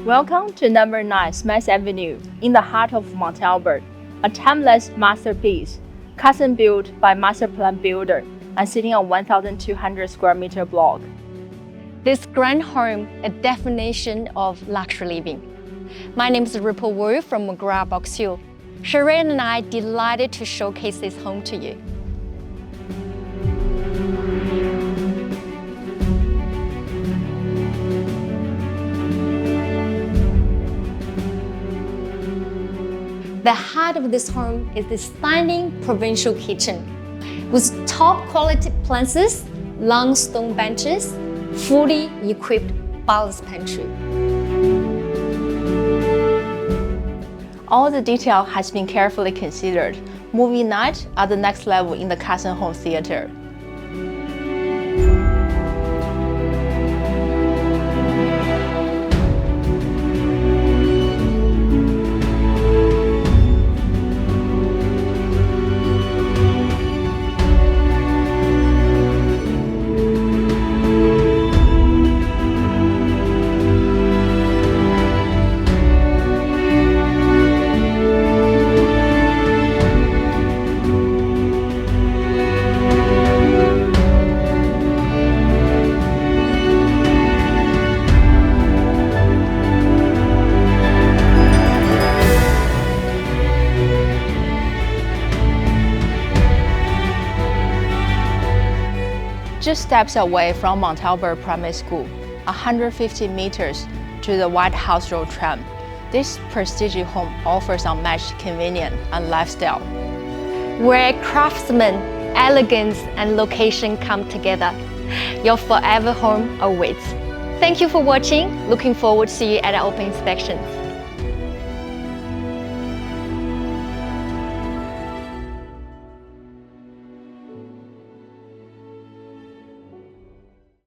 Welcome to number 9 Smythe Avenue in the heart of Mont, a timeless masterpiece, custom built by master plan builder and sitting on 1,200 square meter block. This grand home, a definition of luxury living. My name is Ripple Wu from McGrath Box Hill. Shireen and I delighted to showcase this home to you. The heart of this home is the stunning provincial kitchen with top quality appliances, long stone benches, fully equipped butler's pantry. All the detail has been carefully considered. Movie night at the next level in the custom home theater. Just steps away from Mont Primary School, 150 meters to the White House Road tram, this prestigious home offers unmatched convenience and lifestyle. Where craftsmen, elegance, and location come together, your forever home awaits. Thank you for watching. Looking forward to see you at our open inspections.